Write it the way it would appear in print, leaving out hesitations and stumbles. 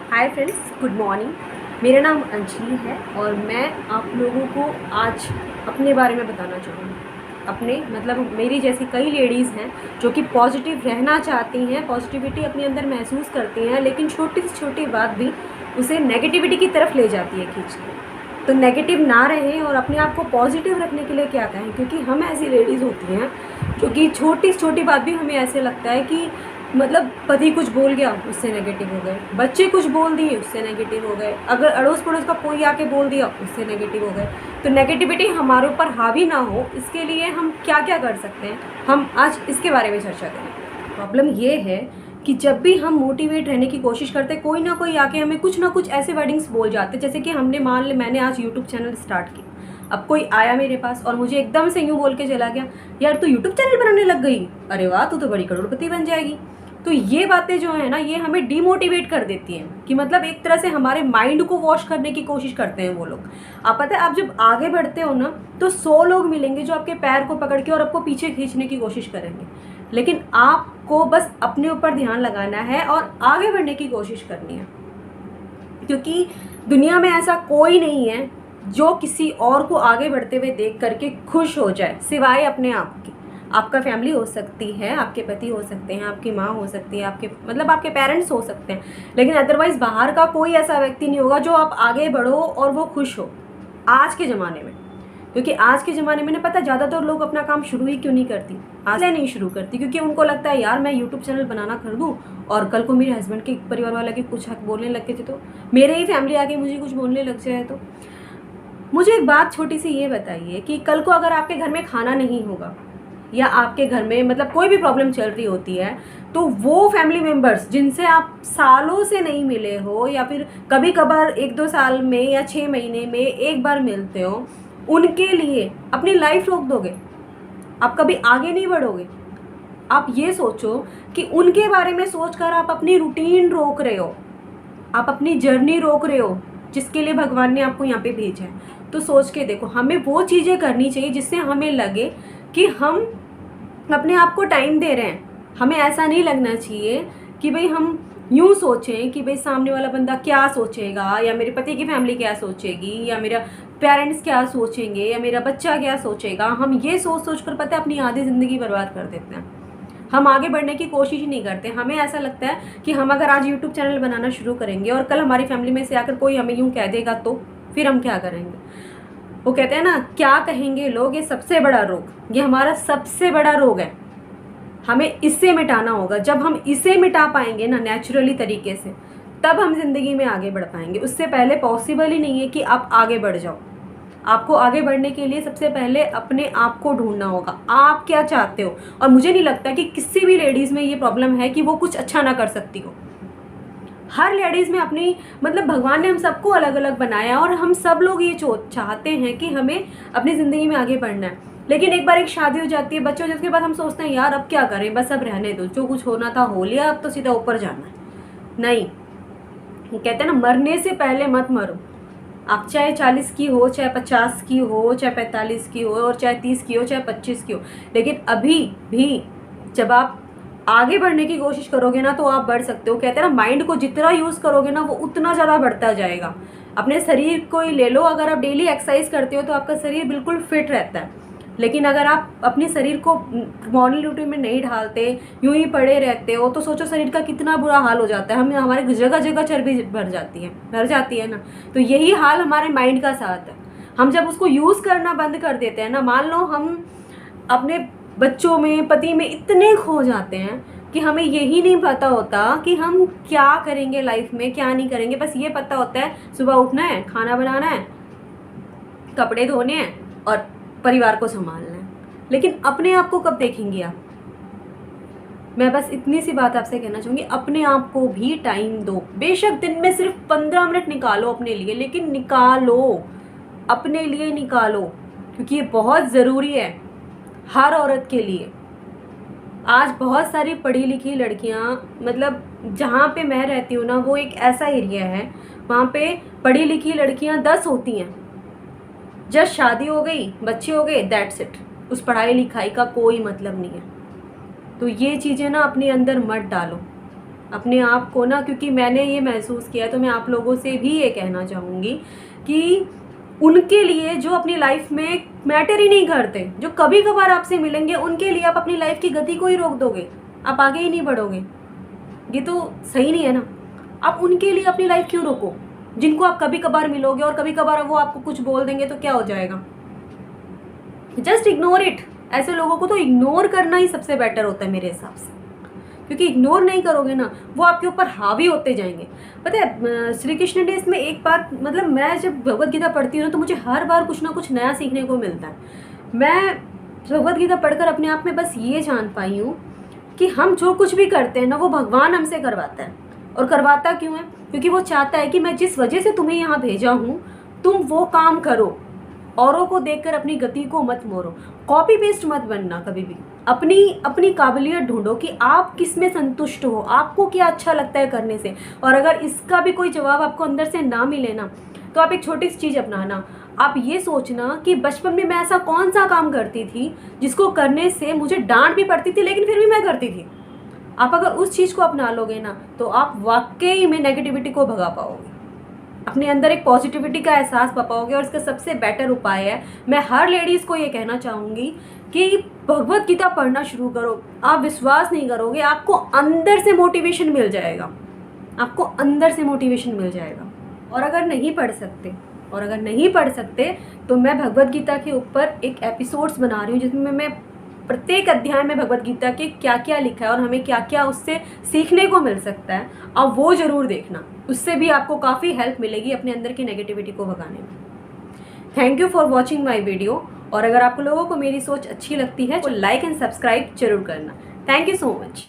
Hi friends, good morning. मेरा नाम अंजलि है और मैं आप लोगों को आज अपने बारे में बताना चाहूँगी। अपने मतलब मेरी जैसी कई लेडीज़ हैं जो कि पॉजिटिव रहना चाहती हैं, पॉजिटिविटी अपने अंदर महसूस करती हैं, लेकिन छोटी से छोटी बात भी उसे नेगेटिविटी की तरफ ले जाती है खींच के। तो नेगेटिव ना रहें और अपने आप को पॉजिटिव रखने के लिए क्या कहें, क्योंकि हम ऐसी लेडीज़ होती हैं जो कि छोटी से छोटी बात भी हमें ऐसे लगता है कि मतलब पति कुछ बोल गया उससे नेगेटिव हो गए, बच्चे कुछ बोल दिए उससे नेगेटिव हो गए, अगर अड़ोस पड़ोस का कोई आके बोल दिया उससे नेगेटिव हो गए। तो नेगेटिविटी हमारे ऊपर हावी ना हो, इसके लिए हम क्या क्या कर सकते हैं, हम आज इसके बारे में चर्चा करें। प्रॉब्लम ये है कि जब भी हम मोटिवेट रहने की कोशिश करते हैं, कोई ना कोई आके हमें कुछ ना कुछ ऐसे वर्डिंग्स बोल जाते हैं। जैसे कि मैंने आज यूट्यूब चैनल स्टार्ट किया, अब कोई आया मेरे पास और मुझे एकदम से यूँ बोल के चला गया, यार तू यूट्यूब चैनल बनाने लग गई, अरे वाह तू तो बड़ी करोड़पति बन जाएगी। तो ये बातें जो है ना, ये हमें डिमोटिवेट कर देती हैं कि मतलब एक तरह से हमारे माइंड को वॉश करने की कोशिश करते हैं वो लोग। आप पता है, आप जब आगे बढ़ते हो ना तो 100 लोग मिलेंगे जो आपके पैर को पकड़ के और आपको पीछे खींचने की कोशिश करेंगे, लेकिन आपको बस अपने ऊपर ध्यान लगाना है और आगे बढ़ने की कोशिश करनी है। क्योंकि दुनिया में ऐसा कोई नहीं है जो किसी और को आगे बढ़ते हुए देख करके खुश हो जाए सिवाय अपने आप के। आपका फैमिली हो सकती है, आपके पति हो सकते हैं, आपकी माँ हो सकती है, आपके पेरेंट्स हो सकते हैं, लेकिन अदरवाइज बाहर का कोई ऐसा व्यक्ति नहीं होगा जो आप आगे बढ़ो और वो खुश हो आज के ज़माने में। क्योंकि आज के ज़माने में ना, पता ज़्यादातर लोग अपना काम शुरू ही क्यों नहीं करती, आज नहीं शुरू करती, क्योंकि उनको लगता है यार मैं यूट्यूब चैनल बनाना कर दूँ और कल को मेरे हस्बैंड के परिवार वाले के कुछ हक बोलने लग गए थे, तो मेरे ही फैमिली आके मुझे कुछ बोलने लग जाए तो। मुझे एक बात छोटी सी ये बताइए कि कल को अगर आपके घर में खाना नहीं होगा या आपके घर में मतलब कोई भी प्रॉब्लम चल रही होती है, तो वो फैमिली मेम्बर्स जिनसे आप सालों से नहीं मिले हो या फिर कभी कभार 1-2 साल में या 6 महीने में एक बार मिलते हो, उनके लिए अपनी लाइफ रोक दोगे? आप कभी आगे नहीं बढ़ोगे। आप ये सोचो कि उनके बारे में सोचकर आप अपनी रूटीन रोक रहे हो, आप अपनी जर्नी रोक रहे हो जिसके लिए भगवान ने आपको यहाँ पे भेजा है। तो सोच के देखो, हमें वो चीज़ें करनी चाहिए जिससे हमें लगे कि हम अपने आप को टाइम दे रहे हैं। हमें ऐसा नहीं लगना चाहिए कि भाई हम यूँ सोचें कि भाई सामने वाला बंदा क्या सोचेगा, या मेरे पति की फैमिली क्या सोचेगी, या मेरा पेरेंट्स क्या सोचेंगे, या मेरा बच्चा क्या सोचेगा। हम ये सोच कर पता है अपनी आधी ज़िंदगी बर्बाद कर देते हैं। हम आगे बढ़ने की कोशिश ही नहीं करते। हमें ऐसा लगता है कि हम अगर आज यूट्यूब चैनल बनाना शुरू करेंगे और कल हमारी फैमिली में से आकर कोई हमें यूँ कह देगा तो फिर हम क्या करेंगे। वो कहते हैं ना, क्या कहेंगे लोग, ये सबसे बड़ा रोग, ये हमारा सबसे बड़ा रोग है। हमें इससे मिटाना होगा। जब हम इसे मिटा पाएंगे ना नेचुरली तरीके से, तब हम जिंदगी में आगे बढ़ पाएंगे। उससे पहले पॉसिबल ही नहीं है कि आप आगे बढ़ जाओ। आपको आगे बढ़ने के लिए सबसे पहले अपने आप को ढूंढना होगा, आप क्या चाहते हो। और मुझे नहीं लगता कि किसी भी लेडीज़ में ये प्रॉब्लम है कि वो कुछ अच्छा ना कर सकती हो। हर लेडीज़ में अपनी मतलब भगवान ने हम सबको अलग अलग बनाया और हम सब लोग ये चाहते हैं कि हमें अपनी ज़िंदगी में आगे बढ़ना है। लेकिन एक बार एक शादी हो जाती है, बच्चे हो जाने के बाद हम सोचते हैं यार अब क्या करें, बस अब रहने दो, जो कुछ होना था हो लिया, अब तो सीधा ऊपर जाना है। नहीं, कहते हैं ना, मरने से पहले मत मरो। आप चाहे 40 की हो, चाहे 50 की हो, चाहे 45 की हो, और चाहे 30 की हो, चाहे 25 की हो, लेकिन अभी भी जब आप आगे बढ़ने की कोशिश करोगे ना तो आप बढ़ सकते हो। कहते हैं ना, माइंड को जितना यूज़ करोगे ना वो उतना ज़्यादा बढ़ता जाएगा। अपने शरीर को ही ले लो, अगर आप डेली एक्सरसाइज करते हो तो आपका शरीर बिल्कुल फिट रहता है। लेकिन अगर आप अपने शरीर को मॉर्निंग रूटीन में नहीं ढालते, यूं ही पड़े रहते हो, तो सोचो शरीर का कितना बुरा हाल हो जाता है। हमारे जगह जगह चर्बी भर जाती है ना। तो यही हाल हमारे माइंड का साथ है। हम जब उसको यूज़ करना बंद कर देते हैं ना, मान लो हम अपने बच्चों में, पति में इतने खो जाते हैं कि हमें यही नहीं पता होता कि हम क्या करेंगे लाइफ में, क्या नहीं करेंगे। बस ये पता होता है सुबह उठना है, खाना बनाना है, कपड़े धोने हैं और परिवार को संभालना है। लेकिन अपने आप को कब देखेंगे आप? मैं बस इतनी सी बात आपसे कहना चाहूँगी, अपने आप को भी टाइम दो। बेशक दिन में सिर्फ 15 मिनट निकालो अपने लिए, लेकिन निकालो, अपने लिए निकालो, क्योंकि ये बहुत ज़रूरी है हर औरत के लिए। आज बहुत सारी पढ़ी लिखी लड़कियां, मतलब जहाँ पे मैं रहती हूँ ना, वो एक ऐसा एरिया है, वहाँ पे पढ़ी लिखी लड़कियां 10 होती हैं। जब शादी हो गई, बच्चे हो गए, दैट्स इट। उस पढ़ाई लिखाई का कोई मतलब नहीं है। तो ये चीज़ें ना अपने अंदर मत डालो। अपने आप को ना, क्योंकि मैंने ये महसूस किया, तो मैं आप लोगों से भी ये कहना चाहूँगी कि उनके लिए जो अपनी लाइफ में मैटर ही नहीं करते, जो कभी कभार आपसे मिलेंगे, उनके लिए आप अपनी लाइफ की गति को ही रोक दोगे, आप आगे ही नहीं बढ़ोगे। ये तो सही नहीं है ना। आप उनके लिए अपनी लाइफ क्यों रोको, जिनको आप कभी कभार मिलोगे और कभी कभार वो आपको कुछ बोल देंगे तो क्या हो जाएगा। Just ignore it. ऐसे लोगों को तो इग्नोर करना ही सबसे बेटर होता है मेरे हिसाब से, क्योंकि इग्नोर नहीं करोगे ना, वो आपके ऊपर हावी होते जाएंगे। पता है श्री कृष्ण ने इसमें एक बात, मतलब मैं जब भगवत गीता पढ़ती हूँ ना, तो मुझे हर बार कुछ ना कुछ नया सीखने को मिलता है। मैं भगवत गीता पढ़कर अपने आप में बस ये जान पाई हूँ कि हम जो कुछ भी करते हैं ना, वो भगवान हमसे करवाता है। और करवाता क्यों है? क्योंकि वो चाहता है कि मैं जिस वजह से तुम्हें यहाँ भेजा हूँ, तुम वो काम करो। औरों को देखकर अपनी गति को मत मोड़ो, कॉपी पेस्ट मत बनना कभी भी। अपनी काबिलियत ढूंढो कि आप किस में संतुष्ट हो, आपको क्या अच्छा लगता है करने से। और अगर इसका भी कोई जवाब आपको अंदर से ना मिले ना, तो आप एक छोटी सी चीज़ अपनाना। आप ये सोचना कि बचपन में मैं ऐसा कौन सा काम करती थी जिसको करने से मुझे डांट भी पड़ती थी, लेकिन फिर भी मैं करती थी। आप अगर उस चीज़ को अपना लोगे ना, तो आप वाकई में नेगेटिविटी को भगा पाओगे, अपने अंदर एक पॉजिटिविटी का एहसास पा पाओगे। और इसका सबसे बेटर उपाय है, मैं हर लेडीज़ को ये कहना चाहूँगी कि भगवत गीता पढ़ना शुरू करो। आप विश्वास नहीं करोगे, आपको अंदर से मोटिवेशन मिल जाएगा, आपको अंदर से मोटिवेशन मिल जाएगा। और अगर नहीं पढ़ सकते तो मैं भगवत गीता के ऊपर एक एपिसोड्स बना रही हूँ, जिसमें मैं प्रत्येक अध्याय में भगवत गीता के क्या क्या लिखा है और हमें क्या क्या उससे सीखने को मिल सकता है। आप वो ज़रूर देखना, उससे भी आपको काफ़ी हेल्प मिलेगी अपने अंदर की नेगेटिविटी को भगाने में। Thank you for watching my video. और अगर आप लोगों को मेरी सोच अच्छी लगती है तो लाइक एंड सब्सक्राइब जरूर करना। Thank you so much.